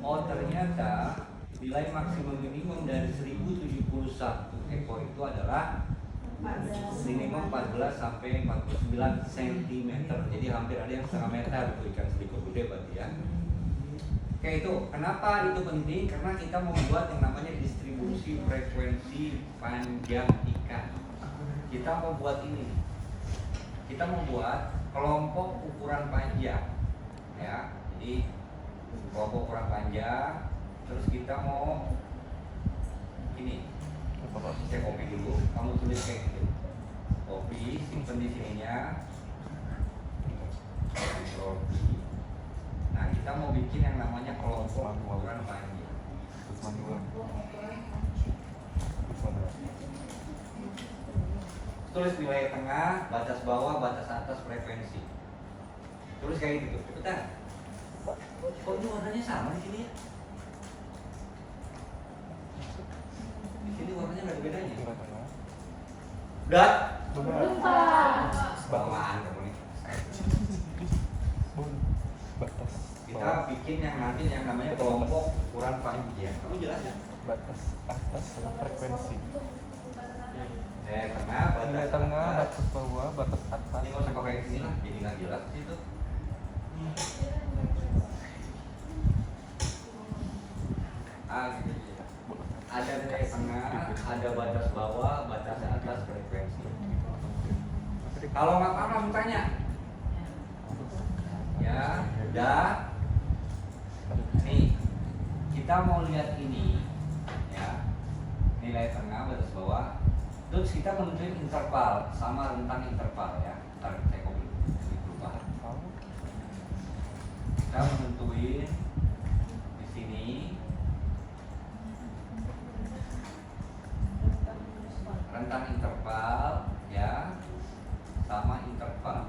oh ternyata nilai maksimum minimum dari 1071 ekor itu adalah minimum 14 sampai 49 cm. Jadi hampir ada yang setengah meter itu ikan serikot gede berarti ya. Oke, itu kenapa itu penting? Karena kita membuat yang namanya distribusi frekuensi panjang ikan. Kita membuat ini. Kita membuat kelompok ukuran panjang. Ya. Jadi kelompok ukuran panjang. Terus kita mau ini. Saya copy dulu. Kamu tulis kayak gitu. Copy, simpan di sininya. Ctrl V. Nah, kita mau bikin yang namanya kelompok ukuran panjang. Tulis nilai tengah, batas bawah, batas atas, frekuensi. Tulis kayak gitu. Cepetan. Kok ini warnanya sama di sini ya? Di sini warnanya nggak ada bedanya. Udah? Bawaan kamu nih. Batas Kita bikin yang nanti yang namanya kelompok ukuran panjang. Kamu jelas ya? batas atas sama frekuensi. Tengah, batas Nilai tengah, atas. batas bawah, batas atas. Ini nggak usah pakai sini lah, jadi nggak jelas di situ. Gitu aja. Ada nilai tengah, ada batas bawah, batas atas, frekuensi. Kalau nggak paham langsung tanya. Ya, udah. Nih, kita mau lihat ini, ya, nilai tengah, batas bawah. Terus kita menentuin interval sama rentang interval ya. Ntar saya copy ini perubahan. Kita menentuin di sini rentang interval ya sama interval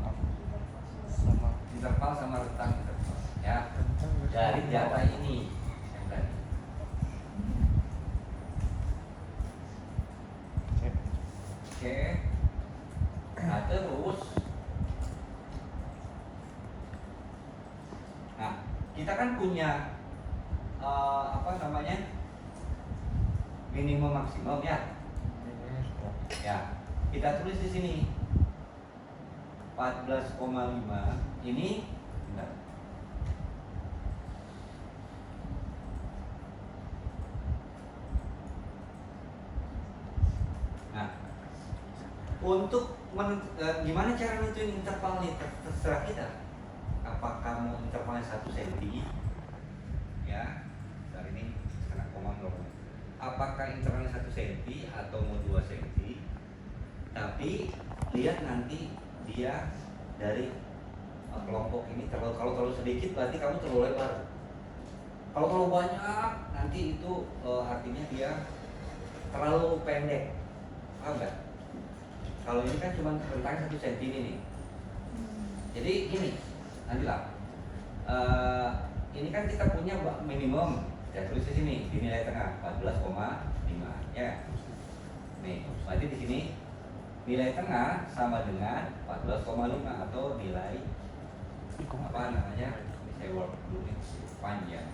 sama rentang interval ya dari data ini yang tadi. Oke. Nah terus, nah kita kan punya apa namanya minimum maksimum ya. Ya, kita tulis di sini 14,5 ini bentar. Nah, untuk gimana cara nentuin interval nih terserah kita. Apakah mau intervalnya 1 cm ya, dari ini sekarang koma berapa? Apakah intervalnya 1 cm atau mau 2 cm? Tapi lihat nanti dia dari kelompok ini kalau terlalu sedikit berarti kamu terlalu lebar. Kalau terlalu banyak nanti itu artinya dia terlalu pendek. Paham nggak? Kalau ini kan cuma rentangnya 1 cm ini nih. Jadi gini, nanti lah. Ini kan kita punya minimum. Ya tulis di sini di nilai tengah 14,5 ya. Nih, berarti di sini nilai tengah sama dengan 14,5 atau nilai apa namanya? Saya work dulu nih, panjang.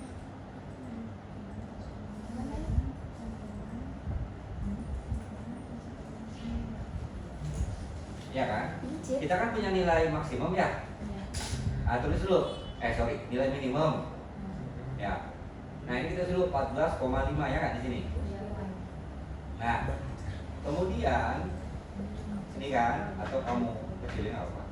Ya kan? Kita kan punya nilai maksimum ya. Tulis dulu. Nilai minimum. Ya. Nah, ini kita dulu 14,5 ya kan di sini. Nah, kemudian ini kan atau kamu kecilin apa?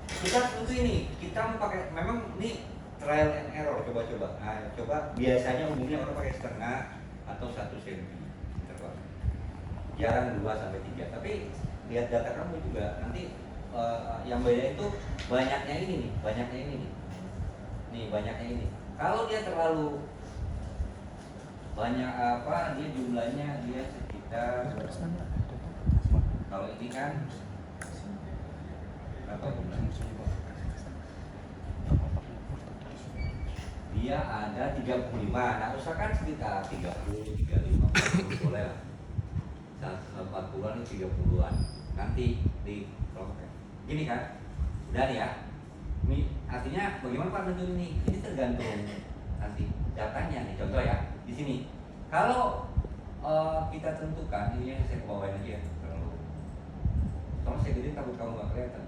Kita tentu ini, kita mau pakai memang ini trial and error coba-coba. Nah, coba biasanya umumnya orang pakai setengah atau 1 cm. Jarang 2 sampai 3. Tapi lihat data kamu juga nanti yang beda itu banyaknya ini nih, banyaknya ini nih. Nih, banyaknya ini. Kalau dia terlalu banyak apa, dia jumlahnya dia sekitar kalau ini kan berapa jumlahnya? Dia ada 35. Nah, usahakan sekitar 30, 35, 40 boleh lah. 40-an ini 30-an. Nanti di kelompok. Gini kan? Udah nih ya. Ini artinya bagaimana Pak tentu ini? Ini tergantung nanti datanya nih, contoh ya di sini. Kalau kita tentukan ini yang saya bawain aja ya, kalau saya gede takut kamu nggak kelihatan.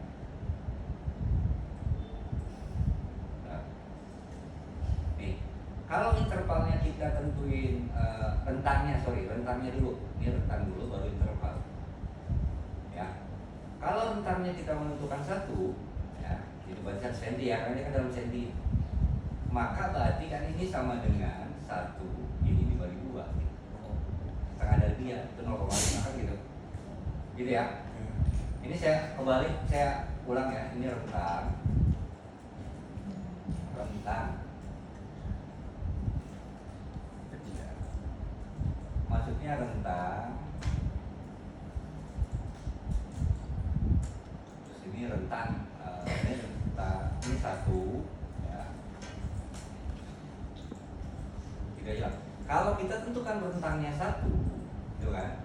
Nah, nih, kalau intervalnya kita tentuin rentangnya dulu. Ini rentang dulu baru interval. Ya, kalau rentangnya kita menentukan 1, ya, itu berarti senti ya, karena ini kan dalam senti. Maka berarti kan ini sama dengan 1 ini dibagi 2. Setengah dari dia itu 0,5 kan gitu. Gitu ya. Ini saya kebalik, saya ulang ya. Ini rentang. Maksudnya rentang. Terus ini rentang. Ini 1 ya. Tidak hilang. Kalau kita tentukan rentangnya 1, gitu kan?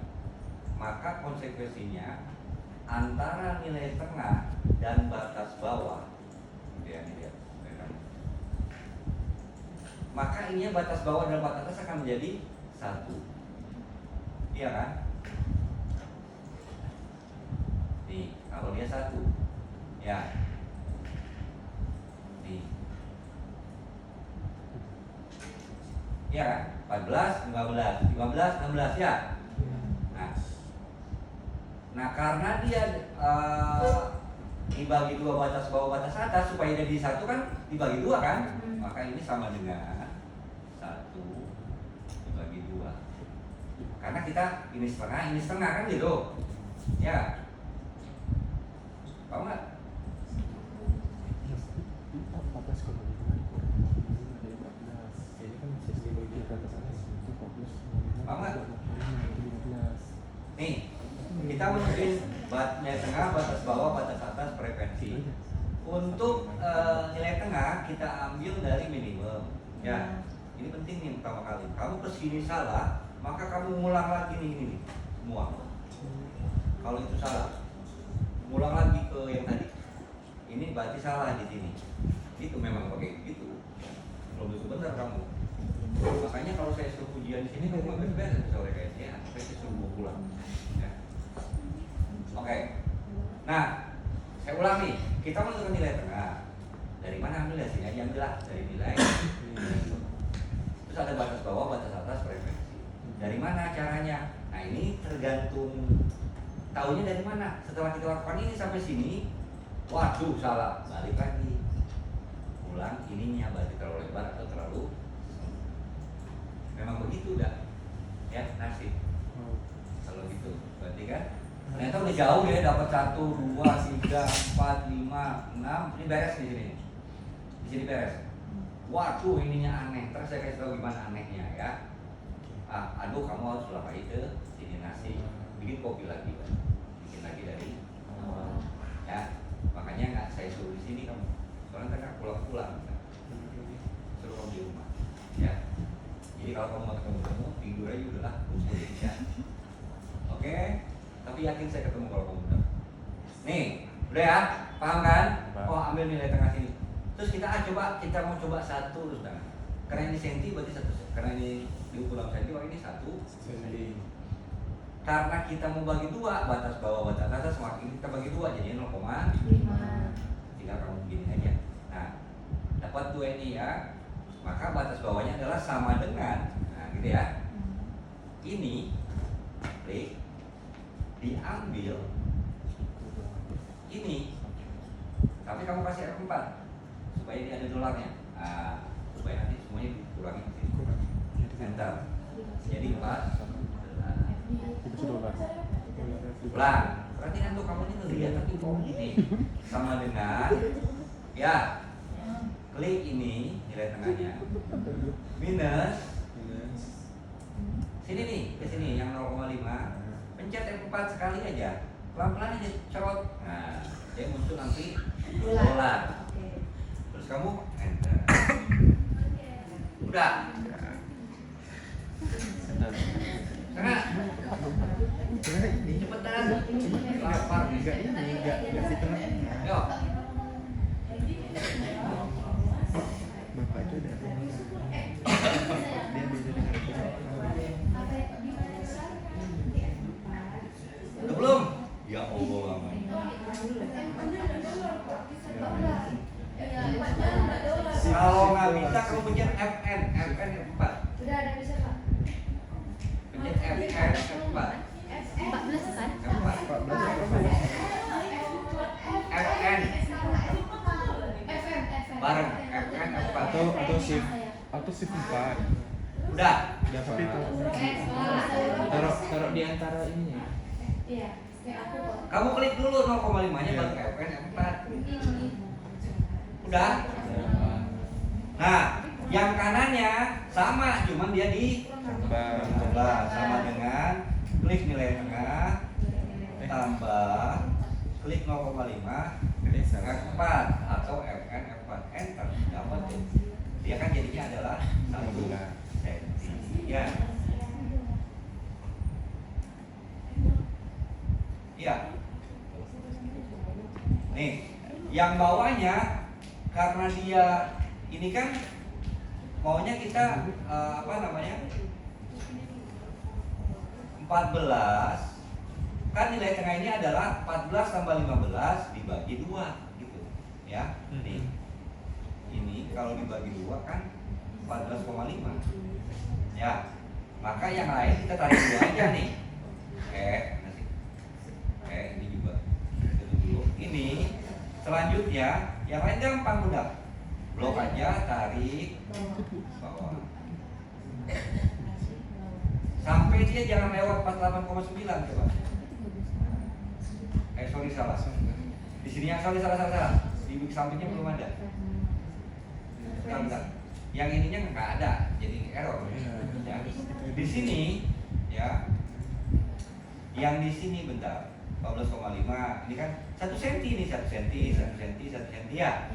Maka konsekuensinya antara nilai tengah dan batas bawah, gitu ya, ini dia. Maka ininya batas bawah dan batas atas akan menjadi 1. Iya kan? Nih, kalau dia 1, ya. Nih. Iya kan? 14, 15, 15, 16 ya. Nah, karena dia dibagi 2 batas bawah batas atas supaya jadi 1 kan dibagi 2 kan? Maka ini sama dengan 1 dibagi 2. Karena kita ini setengah kan gitu. Ya. Tahu nggak? Paham nggak? Nih, kita menulis nilai tengah, batas bawah, batas atas, frekuensi. Untuk nilai tengah kita ambil dari minimum. Ya, ini penting nih pertama kali. Kamu kesini salah, maka kamu ngulang lagi nih semua. Kalau itu salah, ngulang lagi ke yang tadi. Ini berarti salah di sini. Itu memang pakai gitu. Belum tentu benar kamu. Makanya kalau saya suruh ujian di sini kamu nggak beres sore kayaknya. Saya suruh pulang. Ya. Oke. Nah, saya ulang nih. Kita menentukan nilai tengah. Dari mana ambil hasilnya? Diambil dari nilai. Terus ada batas bawah, batas atas, frekuensi. Dari mana caranya? Nah, ini tergantung tahunya dari mana. Setelah kita lakukan ini sampai sini, waduh salah, balik lagi. Ulang ininya berarti terlalu lebar atau terlalu. Memang begitu udah. Ya, nasib. Kalau gitu, berarti kan ternyata udah jauh ya, dapat 1, 2, 3, 4, 5, 6. Ini beres di sini. Di sini beres. Waduh, ininya aneh. Terus saya kasih tahu gimana anehnya ya. Aduh, kamu harus ulang itu. Ini nasi. Bikin kopi lagi, kan? Bikin lagi dari awal. Ya, makanya nggak saya suruh di sini kamu. Soalnya kan pulang-pulang. Kan? Suruh kamu di rumah. Ya. Jadi kalau kamu mau ketemu, tidur aja udahlah. Ya. Oke. Tapi yakin saya ketemu kalau kamu benar. Nih, udah ya, paham kan? Oh, ambil nilai tengah sini. Terus kita mau coba 1 sudah. Karena ini senti berarti 1. Karena ini diukur dalam senti, ini 1 senti. Karena kita mau bagi 2, batas bawah batas atas, semakin kita bagi 2 jadi 0,5. Tinggal kamu begini aja. Nah, dapat 2 ini ya. Maka batas bawahnya adalah sama dengan, nah gitu ya. Ini klik diambil ini, tapi kamu kasih F4 supaya ini ada dolarnya, supaya nanti semuanya dikurangi ke sini. Enter. Jadi 4 ulang. Berarti kan tuh kamu ini ngelihat tapi kok ini sama dengan ya. Klik ini nilai tengahnya minus sini nih, ke sini yang 0,5. Pencet F4 sekali aja, pelan-pelan aja cerot. Nah, dia muncul nanti dolar. Terus kamu enter. Udah. Karena cepetan. Lapar enggak si tengah. Yo. Bapak itu udah Kalau nggak bisa kamu pencet FN, FN F4. Udah ada bisa Pak. Pencet FN F4. 14 kan? F4. FN bareng FN F4. Atau shift 4. Udah. Tapi itu taruh di antara ininya. Iya, kayak aku kok. Kamu klik dulu 0,5-nya baru FN F4. Udah. Nah, yang kanannya sama, cuman dia coba sama dengan klik nilai tengah tambah klik 0,5 F4 atau FN F4 enter dapat tuh. Dia kan jadinya adalah 1 senti. Ya. Iya. Nih, yang bawahnya karena dia ini kan maunya kita apa namanya 14 kan nilai tengah ini adalah 14 tambah 15 dibagi 2 gitu ya. Nih ini kalau dibagi 2 kan 14,5 ya, maka yang lain kita tarik 2 aja nih. Ini juga itu dulu. Ini selanjutnya yang lain gampang udah blok aja, tarik bawah sampai dia jangan lewat 48,9 coba. Sorry salah. Di sini yang salah. Di sampingnya belum ada. Bentar. Yang ininya nggak ada, jadi error. Ya. Di sini, ya. Yang di sini bentar. 14,5. Ini kan 1 senti ini 1 senti ya.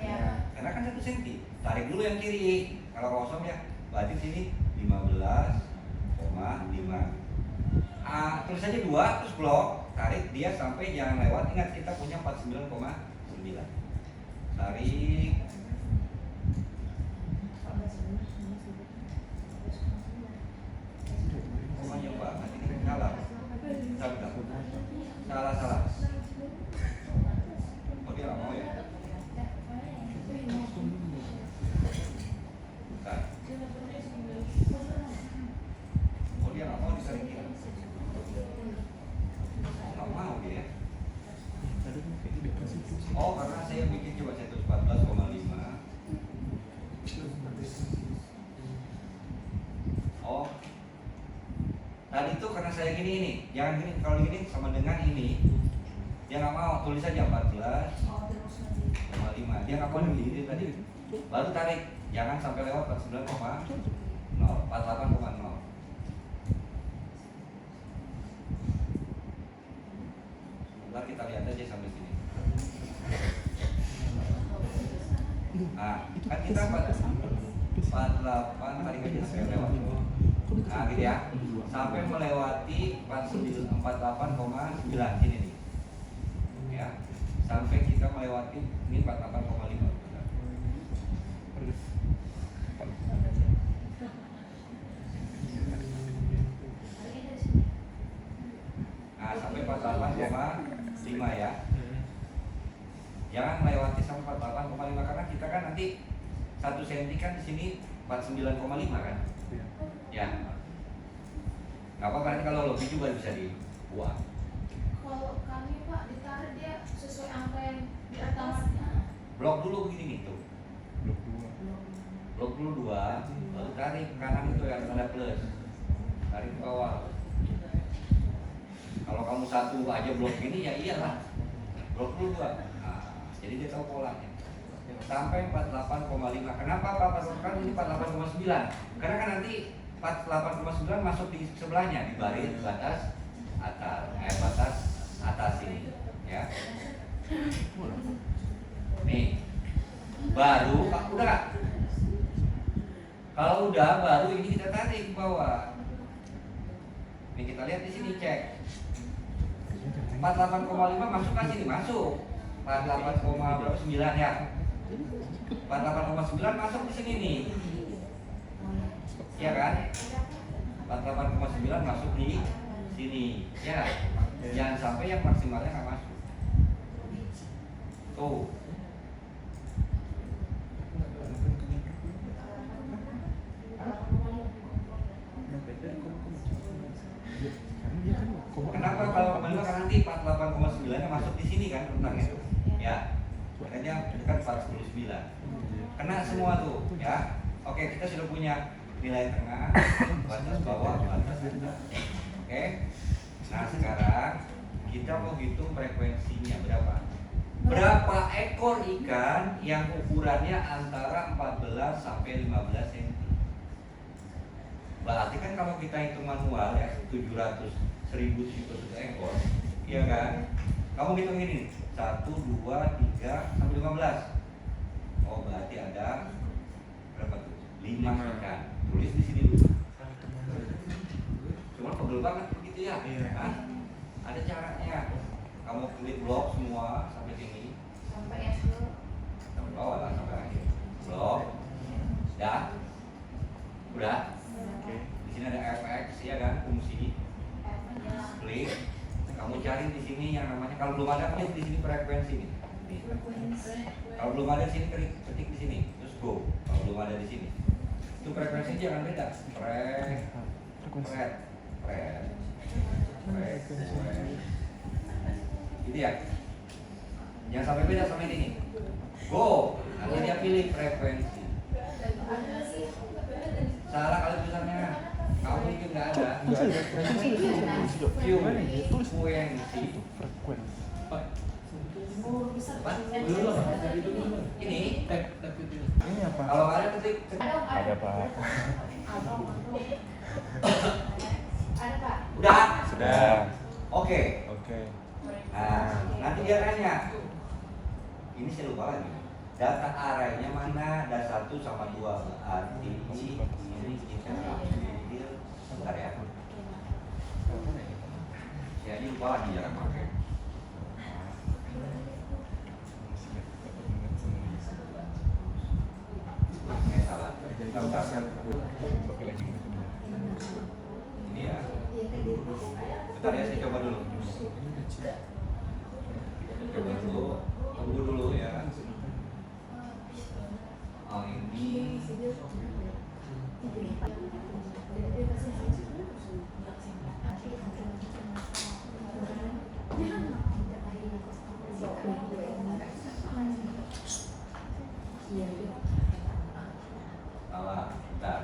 Karena kan 1 senti. Tarik dulu yang kiri. Kalau kosong ya, berarti sini 15,5. Tulis aja 2 terus blok, tarik dia sampai jangan lewat. Ingat kita punya 49,9. Tarik. Banyak banget ini salah. Salah. Oh dia nggak mau ya? Bentar. Oh dia nggak mau diserikin. Nggak mau dia. Oh karena saya bikin coba 114,5. Oh tadi tuh karena saya gini, jangan gini, kalau gini sama dengan ini dia nggak mau, tulis aja 14,5. Dia nggak mau ini tadi, baru tarik, jangan sampai lewat 49,0, 48,0. Sebentar kita lihat aja sampai sini. Nah, kan kita 48 tarik aja sampai lewat. Nah gitu ya, sampai melewati 48,9 ini nih ya, sampai kita melewati ini 48,5. Nah sampai 48,5 ya, jangan melewati sampai 48,5 karena kita kan nanti 1 senti kan di sini 49,5 kan. Ya, nggak apa-apa nanti kalau lebih juga bisa dibuat. Kalau kami Pak ditarik dia sesuai angka yang di atasnya. Blok dulu begini tuh. Blok dulu 2, baru tarik ke kanan itu yang tanda plus. Tarik ke bawah. Kalau kamu 1 aja blok ini ya iyalah. Blok dulu 2. Nah, jadi dia tahu polanya. Sampai 48,5. Kenapa Pak? Kan ini 48,9. Karena kan nanti 48,9 masuk di sebelahnya di baris batas atas ini ya. Nih baru udah gak? Kalau udah baru ini kita tarik ke bawah. Nih kita lihat di sini cek 48,5 masuk kan sini masuk 48,9 ya. 48,9 masuk di sini nih. Ya kan? 48,9 masuk di sini. Ya. Jangan sampai yang maksimalnya nggak masuk. Tuh. masuk di sini kan rentangnya. Ya. Makanya dekat 49. Kena semua tuh, ya. Oke, kita sudah punya nilai tengah, batas bawah, batas atas. Oke. Nah, sekarang kita mau hitung frekuensinya berapa. Berapa ekor ikan yang ukurannya antara 14 sampai 15 cm. Berarti kan kalau kita hitung manual ya 700 1000 ekor, iya kan? Kamu hitung ini 1, 2, 3 sampai 15. Oh, berarti ada berapa tuh? 5 ikan. Tulis di sini dulu. Cuma pegel banget begitu ya. Hah? Ada caranya. Kamu klik blok semua sampai sini. Sampai yang dulu. Sampai bawah lah sampai akhir. Blok. Dah. Udah. Di sini ada FX ya kan, fungsi. Klik. Kamu cari di sini yang namanya, kalau belum ada klik di sini frekuensi nih. Kalau belum ada di sini ketik di sini, terus go. Kalau belum ada di sini, itu frekuensinya jangan beda. Gitu ya. Jangan sampai beda sama ini nih. Go. Nanti dia pilih frekuensi. Salah kali tulisannya. Kamu mungkin nggak ada. Frekuensi. Ini Ini apa? kalau ada ketik. Ada Pak. Ada Pak. Udah. Sudah. Oke. Oke. Nah, nanti dia tanya. Ini saya lupa lagi. Data arraynya mana? Ada 1 sama 2. Berarti ini kita ambil. Bentar ya. Ya ini lupa lagi jangan pakai. Salah. Ini ya. Bentar ya, saya coba dulu. Coba dulu. Tunggu dulu ya. Oh ini. Salah. Bentar.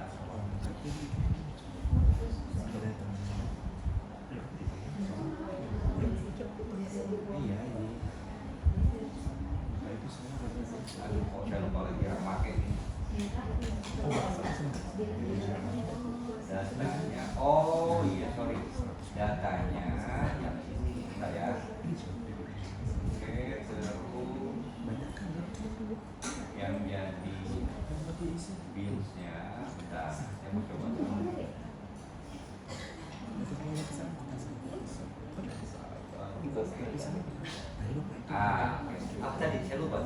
Aduh, kok saya lupa lagi yang pakai ini. Datanya, oh iya sorry, datanya yang ini, bentar ya. Oke, terus yang jadi bills-nya, bentar, saya mau coba dulu. Apa tadi? Saya lupa.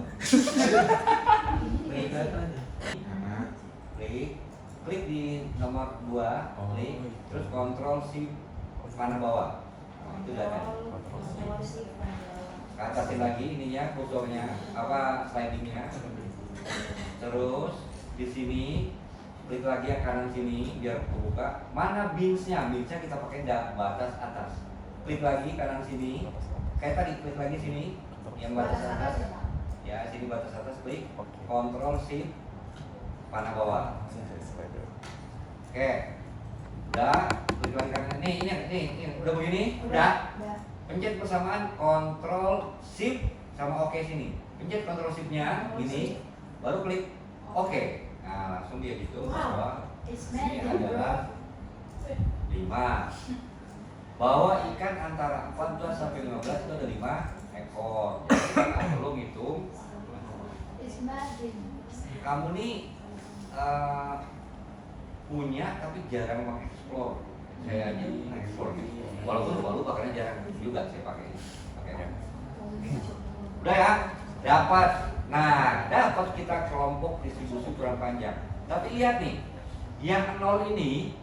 Klik di nomor 2, klik, terus kontrol shift panah bawah. Nah, itu datanya. Ke atasin lagi ininya, kursornya, slidingnya. Terus di sini klik lagi yang kanan sini biar kebuka. Mana binsnya? Binsnya kita pakai batas atas. Klik lagi kanan sini. Kayak tadi klik lagi sini yang batas atas. Ya, sini batas atas, klik. Kontrol shift panah bawah. Oke. Udah, klik lagi kanan. Nih, udah begini? Udah. Pencet bersamaan kontrol shift sama oke sini. Pencet kontrol shiftnya gini, baru klik oke. Nah, langsung dia gitu bahwa ini adalah 5. Bahwa ikan antara 14 sampai 15 itu ada 5 ekor. Jadi kita nggak perlu ngitung. Kamu nih punya tapi jarang mengeksplor. Saya aja mengeksplor gitu. Walaupun lupa karena jarang juga saya pakainya. Udah ya, dapat. Nah, dapat kita kelompok distribusi ukuran panjang. Tapi lihat nih, yang 0 ini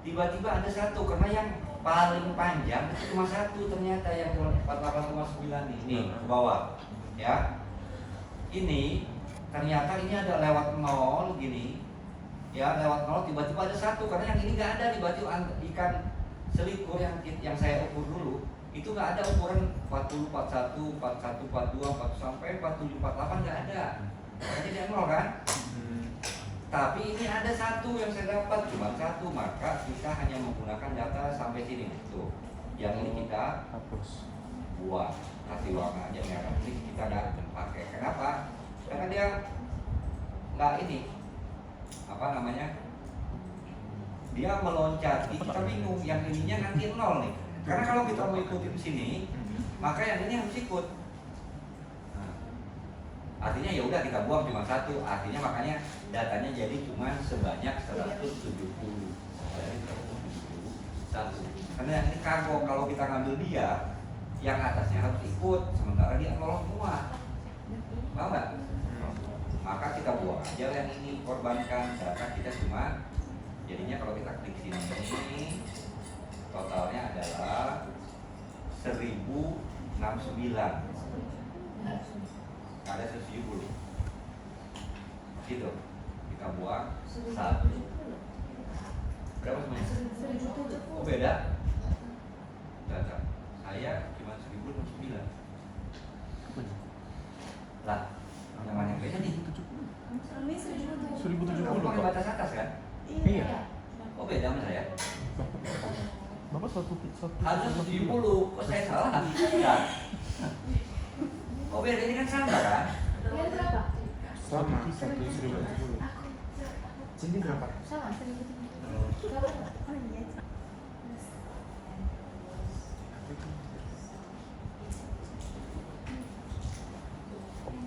tiba-tiba ada 1 karena yang paling panjang itu cuma 1 ternyata yang 48,9 ini ke bawah. Ya. Ini ternyata ini ada lewat 0 gini. Ya, lewat 0 tiba-tiba ada 1 karena yang ini nggak ada, tiba-tiba ikan selikur yang saya ukur dulu itu nggak ada ukuran 40, 41, 41, 42, 40 sampai 47, 48 nggak ada. Makanya dia nol kan? Tapi ini ada satu yang saya dapat, cuma satu, maka kita hanya menggunakan data sampai sini. Tuh, yang ini kita hapus. buang, kasih warna aja merah. Ini kita nggak pakai. Kenapa? Karena dia nggak ini, apa namanya? Dia meloncat, kita bingung. Yang ininya nanti nol nih. Karena kalau kita mau ikutin sini, maka yang ini harus ikut. Nah, artinya ya udah kita buang cuma satu. Artinya makanya datanya jadi cuma sebanyak 170. Satu. Karena yang ini kargo, kalau kita ngambil dia, yang atasnya harus ikut, sementara dia nol semua. Mau nggak? Maka kita buang aja yang ini, korbankan. Data kita cuma, jadinya kalau kita klik sini, totalnya adalah 1069. Ada 170. Gitu. Kita buang satu. Berapa semuanya? Oh beda? Data. Saya cuma 1069. Lah, yang mana yang beda nih? 1070 Kamu pakai Pak. batas atas kan? Iya. Oh beda sama saya? Bapak satu Harusnya 70, kok saya salah? Nah. Oh beda, ini kan sama kan? Yang berapa? sama 1070. Sini berapa? Sama 1.000. Berapa? Oh iya.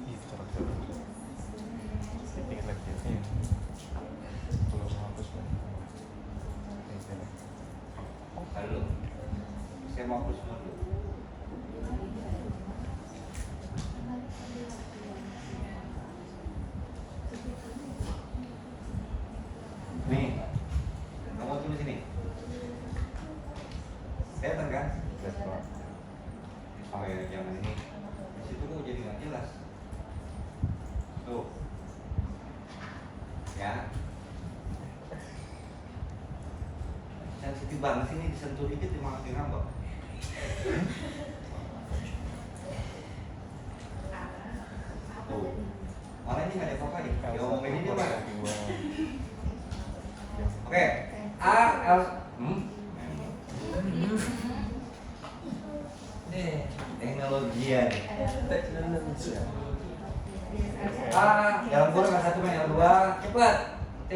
Iya, cara setting lagi ya. Iya. Belum hapus Pak. Halo, saya mau hapus semua dulu. Nih, kamu tulis sini. Kelihatan kan? Lihat Pak. Supaya jangan ini. Di situ kok jadi nggak jelas. Tuh, ya. Sensitif banget sih ini, disentuh dikit malah ngambek. Tuh, malah ini nggak ada apa-apa ya. Diomongin ini mah. Oke, A L teknologi ya. A dalam kurung N1 N2 cepat. T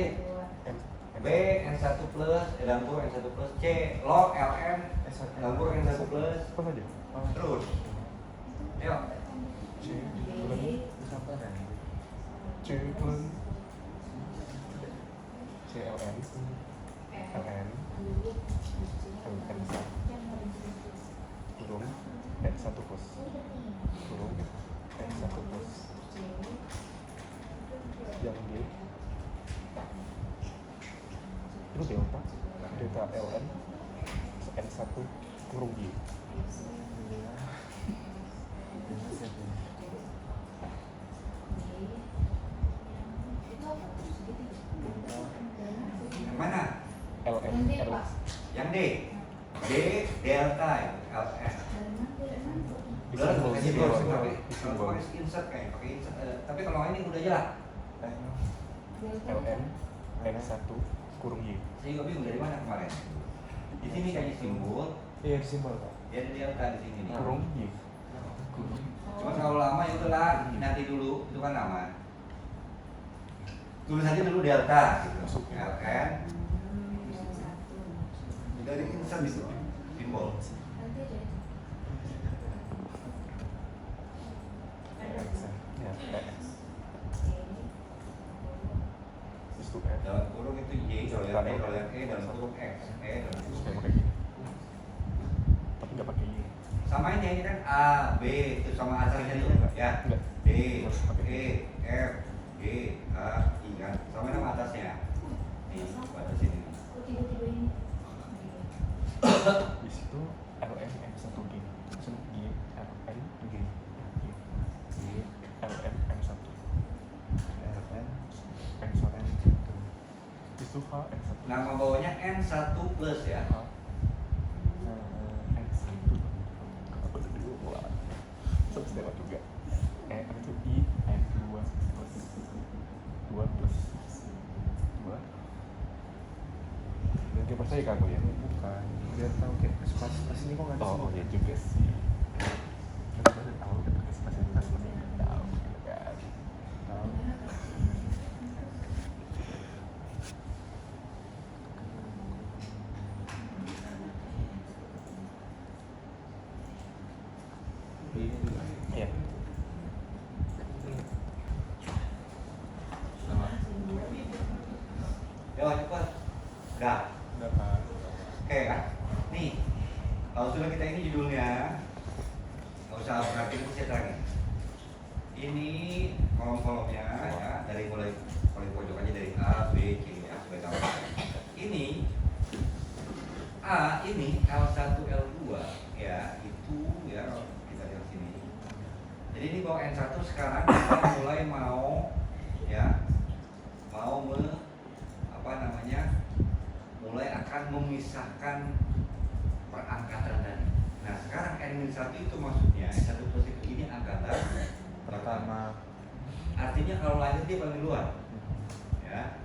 B N1 plus dalam kurung N1 plus C log LN dalam kurung N1 plus Apa saja? terus. Ayo. C bulan C bulan CLN LN LN kurung N1 plus kurung N1 plus yang D itu delta delta LN N1 kurung Y Yang mana? LN Yang D, L Pak. Yang D. D delta ya. LN. Udah Disimbol, pakai disimbol, simbol, pakai disimbol. pakai insert kayak pakai insert. Tapi kalau ini udah jelas. LN N1 kurung Y. Saya juga bingung dari mana kemarin. Di sini kayak simbol, Iya disimbol Pak. dia ada delta di sini nih. Kurung Y. Cuma kalau lama ya udahlah, nanti dulu itu kan lama. Tulis aja dulu delta gitu. LN dari insert itu simbol. Nanti aja. Ya, PS. Terus tuh F. Dalam kurung itu Y, kalau yang E, kalau yang E dalam kurung X, E dalam Terus kurung kayak X. pakai gini. Tapi nggak pakai Y. Samain ya ini kan A, B, itu sama asalnya itu ya. Enggak. D, E, F, G, H, I kan. Sama nama atasnya. Nih, pada sini. Kok tiba-tiba ini? Di situ LN N1G. Terus G LN G. G LN N1. LN N1. Itu H N1. Nama bawahnya N1 plus ya. N1. percaya ke aku ya? Bukan, biar tahu kayak pas ini kok nggak ada Oh sih. iya juga sih. Kita udah tahu kan fasilitas lebih tahu kan. Tahu. Iya. Yo cepet. Udah. Udah Pak. Oke kan? Nih, kalau sudah kita ini judulnya, nggak usah perhatiin itu saya terangin. Ini kolom-kolomnya ya, dari mulai paling pojok aja dari A, B, C ya, supaya tahu. Ini A, ini L1, L2 ya, itu ya kita lihat sini. Jadi ini bawa N1 sekarang kita mulai mau ya, mau mulai akan memisahkan perangkatan tadi. Nah sekarang N-1 itu maksudnya N1 plus itu ini angkatan Pertama. Artinya kalau lahir dia paling luar ya.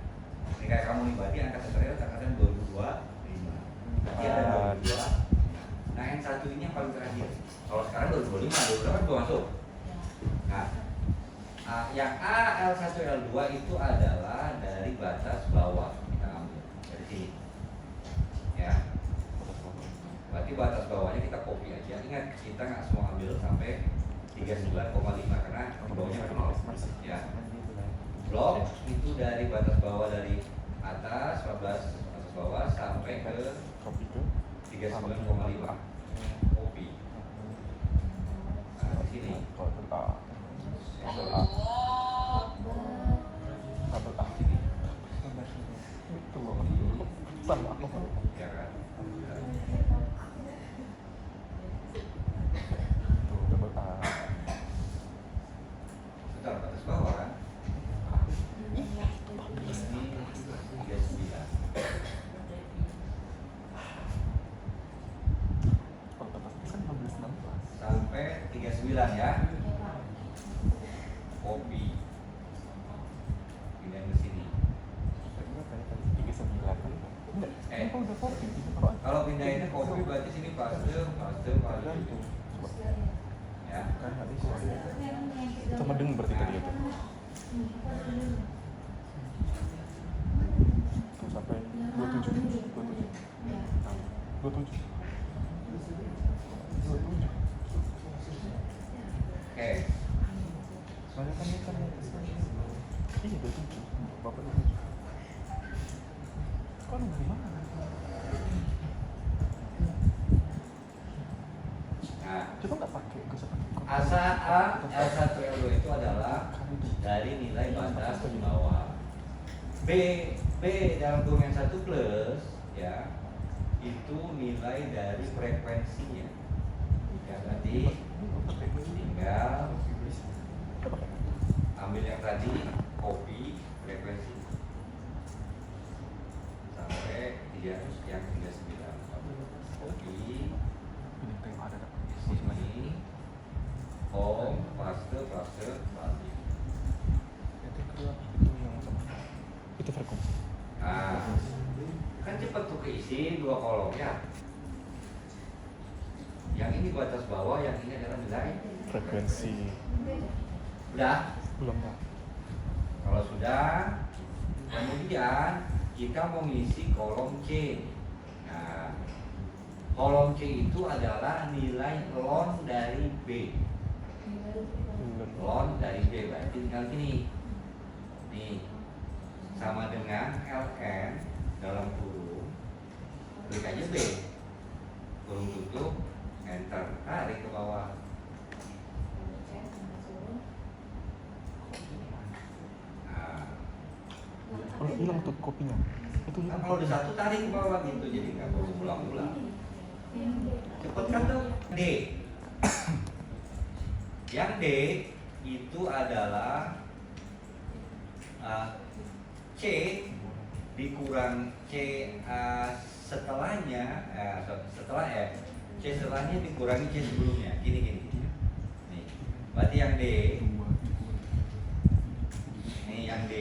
Ini kayak kamu nih berarti angkatan terakhir angkatan 2025. Berarti ada 22. Nah N1 ini yang paling terakhir. Kalau sekarang 2025, 2025 kan belum masuk. Nah yang A, L1, L2 itu adalah dari batas bawah. Kita ambil dari sini ya. Berarti batas bawahnya kita copy aja. Ingat kita nggak semua ambil sampai 39,5 karena bawahnya nol ya. Blok itu dari batas bawah dari atas 14 batas bawah sampai ke Kopi ke 39,5 copy. Nah di sini kalau tentang enter A, double A. sini Itu sama aku. ya kan. Itu double A. Bentar, batas bawah kan. Ini 39. Kalau batas kan 15 16. Sampai 39 ya. Copy. Pindah ke sini. Tadi apa ya tadi 39 kan? Enggak. Apa udah kopi? Kalau pindahinnya copy berarti sini paste. Itu. Coba. Ya. Kan nggak bisa. Sama dengan berarti tadi itu. Tuh sampai 27. 27. Oke. Soalnya kan ini kan iya 27. Bapak 27. Kok lu dari mana? Nah, Coba nggak pakai, gak usah pakai. asa A, L1, L2 itu adalah dari nilai batas bawah. B dalam domain 1 plus ya, itu nilai dari frekuensinya. Ya berarti tinggal ambil yang tadi, copy frekuensi sampai yang 39. Copy Ini tengok ada dapat. di sini, home, paste, balik. Itu kedua itu yang sama. Itu frekuensi. Nah, kan cepat tuh keisi 2 kolom ya. Yang ini batas bawah, yang ini adalah nilai. Frekuensi Udah? belum ya? Kalau sudah, kemudian kita mau ngisi kolom C. Nah, kolom C itu adalah nilai ln dari B. Ln dari B berarti tinggal gini. Nih, sama dengan ln dalam kurung, klik aja B, kurung tutup, enter, tarik ke bawah. Nah, Oh, hilang tuh kopinya. Itu nah hilang. kalau udah satu tarik ke bawah gitu, jadi nggak perlu ulang-ulang. Cepet kan tuh D. Yang D itu adalah C dikurang C setelahnya C setelahnya dikurangi C sebelumnya gini nih berarti yang D ini yang D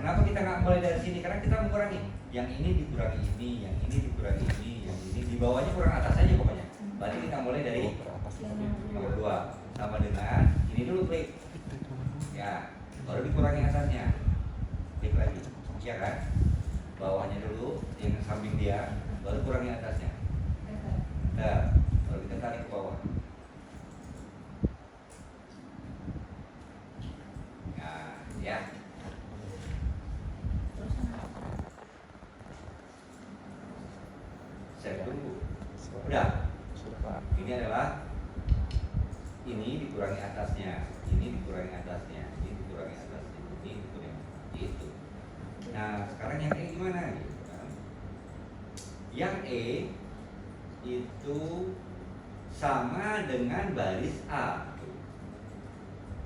Kenapa kita nggak mulai dari sini? Karena kita mengurangi. Yang ini dikurangi ini, yang ini dikurangi ini, yang ini di bawahnya kurang atas aja pokoknya. Berarti kita mulai dari nomor 2 sama dengan ini dulu klik. Ya, baru dikurangi atasnya. Klik lagi. Ya kan? Bawahnya dulu, yang samping dia, baru kurangi atasnya. Nah, baru kita tarik ke bawah. Nah, ya. Saya tunggu. Udah. Ini adalah ini dikurangi atasnya, ini dikurangi atasnya, ini dikurangi atasnya, ini dikurangi itu. Nah, sekarang yang E gimana? Yang E itu sama dengan baris A,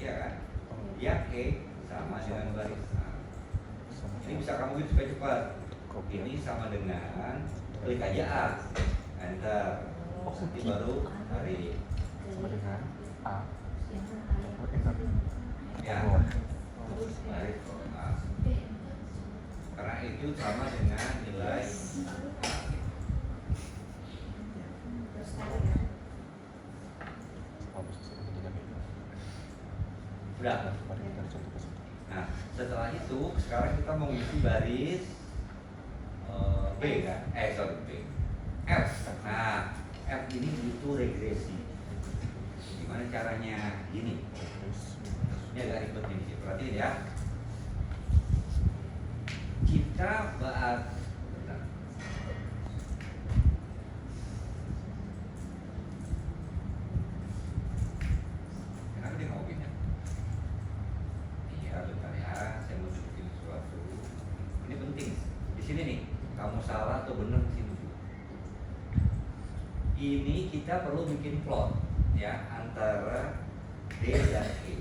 ya kan? Yang E sama dengan baris A. Ini bisa kamu gitu supaya cepat. Ini sama dengan klik aja A, enter, nanti baru tarik. Sama dengan A. Ya, baris A. Karena itu sama dengan nilai A. Udah. Nah, setelah itu sekarang kita mau ngisi baris B kan? B. F. Nah, F ini butuh regresi. Gimana caranya? Gini. Ini agak ribet nih, perhatiin ya. Kita bahas. Bentar. Kenapa dia ngomongin ya? Iya, bentar ya. Saya mau tunjukin sesuatu. Ini penting. Di sini nih, kamu salah atau benar di sini. Ini kita perlu bikin plot ya antara D dan E.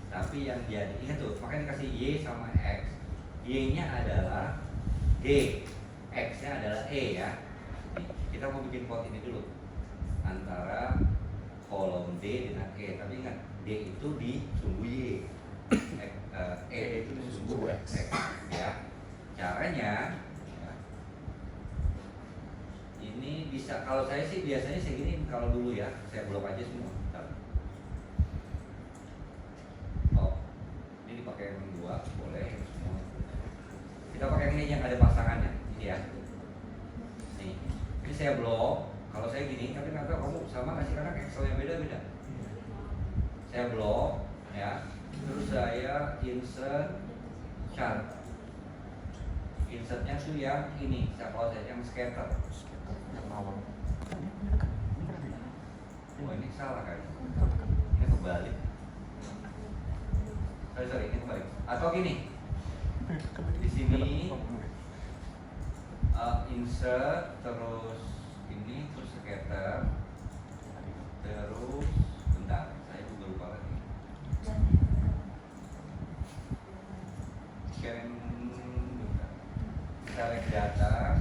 Tapi yang jadi ingat tuh, makanya kasih Y sama X. Y-nya adalah D, X-nya adalah E ya. Nih, kita mau bikin plot ini dulu antara kolom D dengan E. Tapi ingat, D itu di sumbu Y, E itu di sumbu X ya. Caranya ini bisa, kalau saya sih biasanya segini, kalau dulu ya saya blok aja semua. Bentar. Oh, ini dipakai yang dua boleh semua. Kita pakai ini yang ada pasangannya ini ya. Nih, ini saya blok. Kalau saya gini, tapi nggak tahu kamu sama nggak sih, karena Excelnya beda-beda. Saya blok ya, terus saya insert chart. Insertnya tuh yang ini, kalau saya yang scatter. Oh, ini salah kan? Ini kebalik. Sorry, ini kebalik. Atau gini, di sini insert terus ini terus scatter terus bentar, saya juga lupa lagi. Scan bentar. Select data.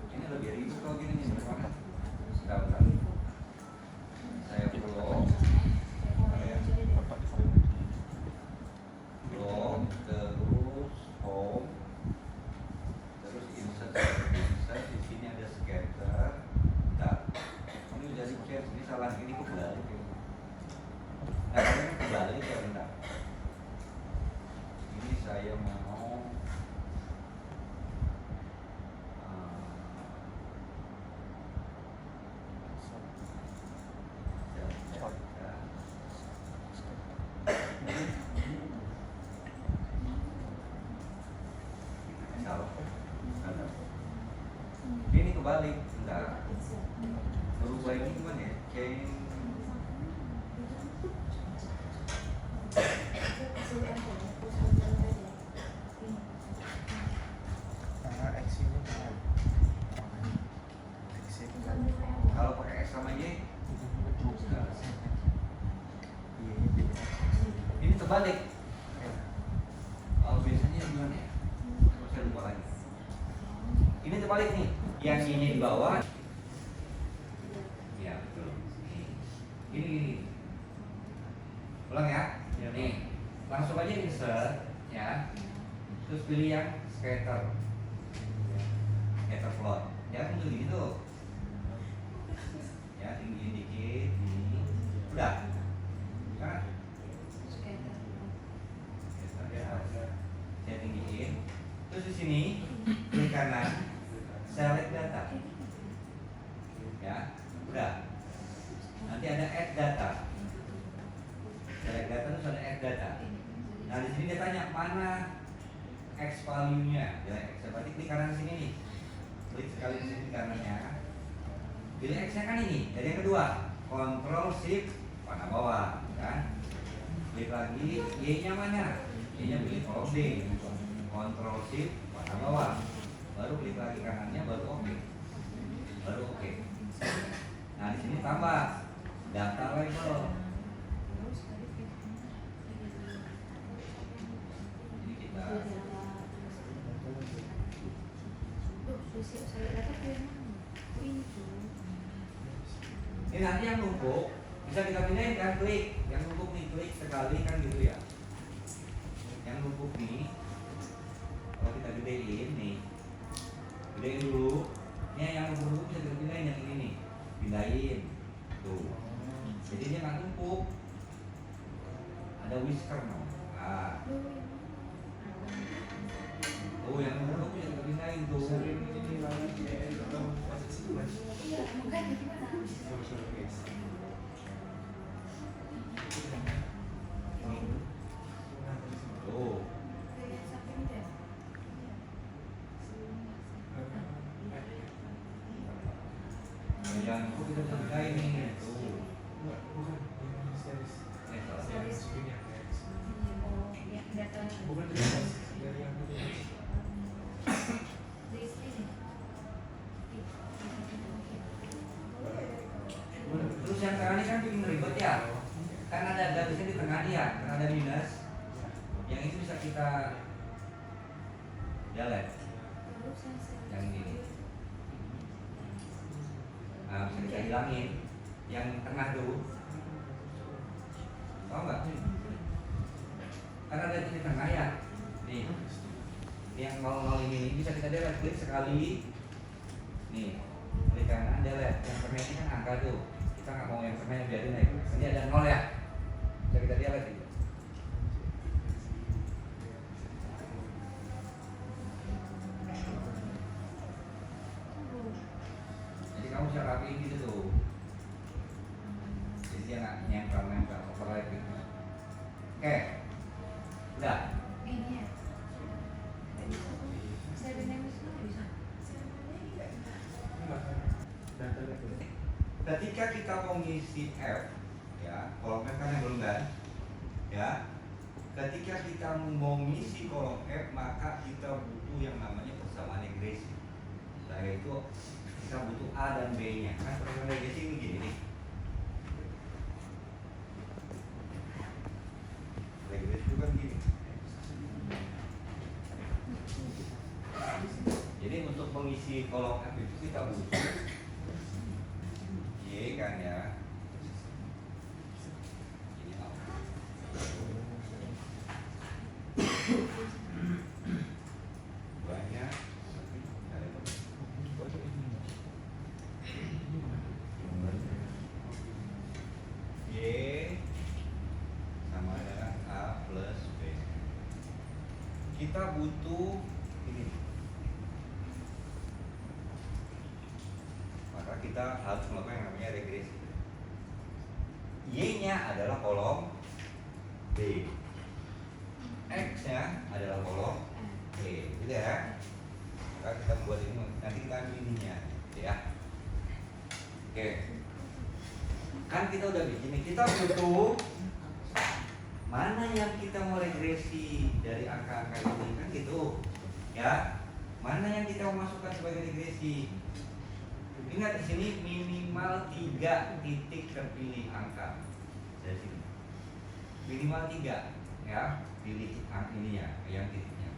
Ini lebih ribet kalau gini nih, bagaimana? Bentar. Saya blok, terus home, terus insert di sini ada scatter. Bentar. Ini udah di cache, ini salah, ini kebalik. Nah, kalau ini kebalik ya bentar. Ini saya mau ini kebalik, bentar. Berubah ini gimana ya? Change. X ini Kalau pakai X sama Y, ini terbalik. Oh, biasanya gimana ya? Saya lupa lagi. Ini terbalik nih, yang Y-nya di bawah. Ya betul. Ini Ulang ya. Iya, Nih, langsung aja insert ya. Terus pilih yang scatter. Scatter plot. Ya untuk gitu. Ya tinggiin dikit. Ini. Udah. Kan? Saya tinggiin. Terus di sini klik kanan, select data. Ya, udah. Nanti ada add data. Select data terus ada add data. Nah di sini dia tanya mana X value-nya. Ya, X berarti klik kanan sini nih. Klik sekali di sini kanannya. Pilih X-nya kan ini. Jadi yang kedua, Ctrl Shift panah bawah, kan? Klik lagi, Y-nya mana? Y-nya pilih kolom D. Ctrl Shift panah bawah. Baru klik lagi kanannya, baru oke. Baru oke. Nah di sini tambah data label. Ini kita ini nanti yang numpuk bisa kita pindahin kan, klik yang numpuk nih, klik sekali kan gitu ya. Yang numpuk nih kalau kita gedein nih, gedein dulu. Ini yang numpuk bisa kita pindahin yang ini nih, pindahin tuh. Jadi dia nggak numpuk. Ada whisker no. Nah, tuh yang numpuk bisa kita pindahin tuh. Tuh. Yang itu kita bisa pindahin nih. Tuh. Terus yang tengah ini kan bikin ribet ya. Kan ada garisnya di tengah dia, kan ada minus. Yang itu bisa kita delete. Yang ini. Nah, bisa kita hilangin. Yang tengah dulu. Tahu nggak? Kan ada di tengah ya. Nih. Yang 00 ini bisa kita delete, klik sekali. Nih. Klik kanan delete. Yang tengah ini kan angka tuh. Kita nggak mau yang tengahnya biarin aja. Ini ada 0 ya. Bisa kita delete itu. Jadi kamu bisa rapiin gitu tuh. Jadi dia nggak nyempel-nyempel overlap gitu. Oke. Udah. Ketika kita mau ngisi F, ya, kolom F kan yang belum kan, ya. Ketika kita mau ngisi kolom F, maka kita butuh yang namanya persamaan regresi. Yaitu kita butuh A dan B-nya. Kan persamaan regresi ini gini nih. Regresi itu kan gini. Jadi untuk mengisi kolom F itu kita butuh Y kan ya. Ini banyak Y sama dengan A plus B. Kita butuh ini. Maka kita harus melakukan yang namanya regresi. Y-nya adalah kolom B, X-nya adalah kolom E, gitu ya. Maka kita buat ini, nanti kita ambil ininya, ya. Oke. Kan kita udah bikin nih, kita butuh mana yang kita mau regresi dari angka-angka ini, kan gitu, ya. Mana yang kita mau masukkan sebagai regresi? Ingat di sini minimal 3 titik terpilih angka dari sini. Minimal 3, ya. Pilih angka ininya, yang titiknya.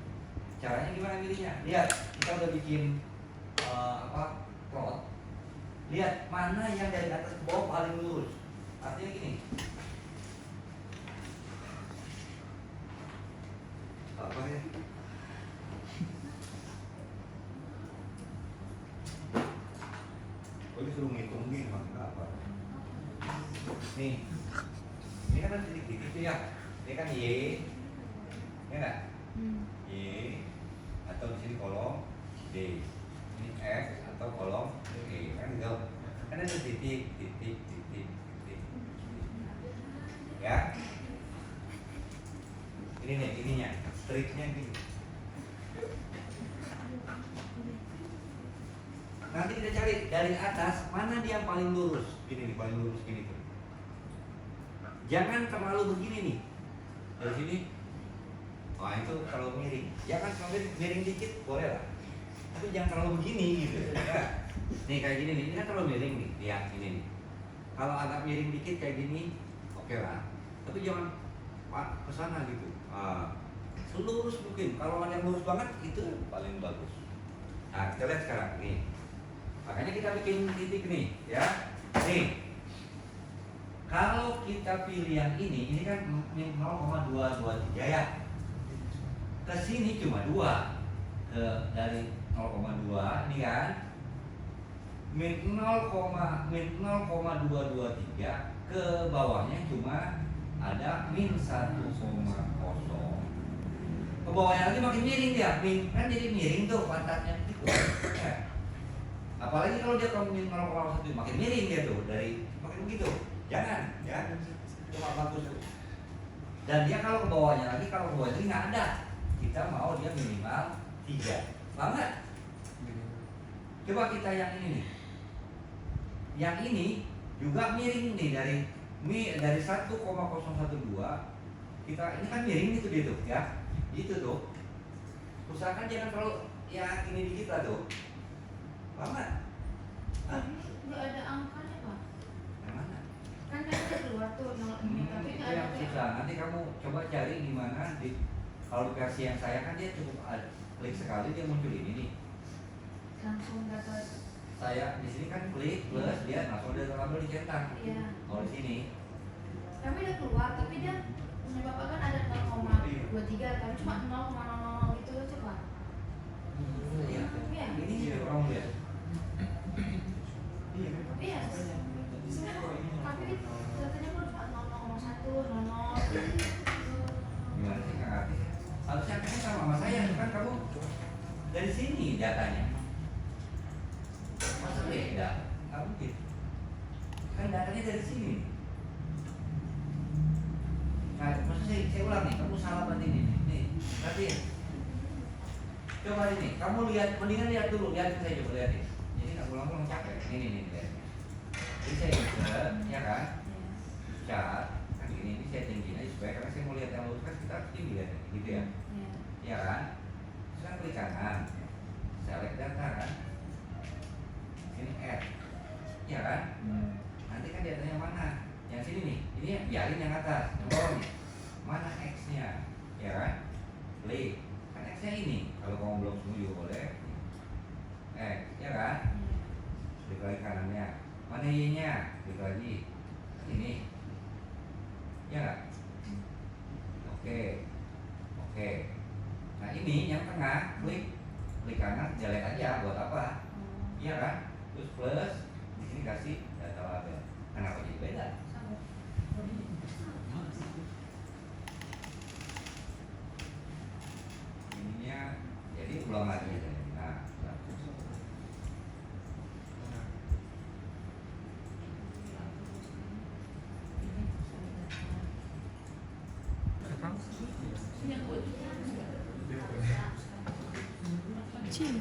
Caranya gimana pilihnya? Lihat, kita udah bikin plot. Lihat mana yang dari atas ke bawah paling lurus. Artinya gini. nih, ini kan ada titik-titik tuh ya, ini kan Y, ya nggak? Y atau di sini kolom D, ini X atau kolom E, kan gitu. Kan ada titik, titik, titik, titik, ya. Ini nih, ininya, streaknya gini. Nanti kita cari dari atas mana dia yang paling lurus, gini nih, paling lurus gini tuh. Jangan terlalu begini nih, dari sini. Wah itu terlalu miring. Jangan sampai miring dikit, boleh lah. Tapi jangan terlalu begini gitu. Ya. Nih kayak gini nih, ini kan terlalu miring nih, lihat ini nih. Kalau agak miring dikit kayak gini, oke lah. Tapi jangan ke sana gitu. Lurus mungkin. Kalau ada yang lurus banget itu paling bagus. Nah kita lihat sekarang nih. Makanya kita bikin titik nih, ya. Nih. Kalau kita pilih yang ini kan 0,223 ya. Ke sini cuma 2. Dari 0,2 ini kan. Min 0,223 ke bawahnya cuma ada min 1,0. Ke bawahnya lagi makin miring dia, kan jadi miring tuh pantatnya gitu. Ya. Apalagi kalau dia min 0,1 makin miring dia tuh dari makin begitu. Jangan, ya. Cuma bagus tuh. Dan dia kalau ke bawahnya lagi, kalau ke bawahnya lagi nggak ada. Kita mau dia minimal 3. Paham nggak? Coba kita yang ini nih. Yang ini juga miring nih dari 1,012. Kita ini kan miring itu dia tuh, ya. Itu tuh. Usahakan jangan terlalu ya ini dikit lah tuh. Paham nggak? Nggak ada angkanya Pak. Yang mana? Kan tadi ada keluar tuh 0 ini, tapi Itu nggak ada yang susah. Nanti kamu coba cari di mana di kalau versi yang saya kan dia cukup klik sekali dia muncul ini nih. langsung dapat. Saya di sini kan klik plus dia langsung ada kabel dicetak. Iya. Kalau di sini Kami udah keluar, tapi dia punya Bapak kan ada 0,23, tapi cuma 0,00 gitu aja Pak. iya. Iya. Ini juga kamu lihat. Iya. Tapi katanya kan cuma 0,01, 00. Gimana sih nggak ngerti? Harusnya kamu sama saya kan kamu dari sini datanya. Masa beda? Nggak mungkin. Kan datanya dari sini. Nah, maksudnya saya ulang nih, kamu salah berarti nih. Nih, berarti ya. Coba ini, kamu lihat, mendingan lihat dulu, lihat saya coba lihat nih. Jadi nggak ulang-ulang capek. Ini lihat. Jadi saya insert, ya kan? Cat, kan ini saya tinggiin aja supaya karena saya mau lihat yang lurus kan kita tinggi lihat, gitu ya. Iya. Ya kan? Terus kan klik kanan, select data kan. Ini add, ya kan? Nanti kan datanya mana? Yang sini nih, ini biarin yang atas, yang bawah nih. Mana X-nya? Ya kan? Klik, kan X-nya ini. Kalau kamu belum semua juga boleh. X, ya kan? Klik lagi kanannya. Mana Y-nya? Klik lagi. Ini, ya nggak? Oke. Nah ini yang tengah, klik kanan, jelek aja buat apa? Iya kan? Terus plus di sini kasih data label. Kenapa jadi beda? Ininya jadi ulang lagi. Nah, Chin.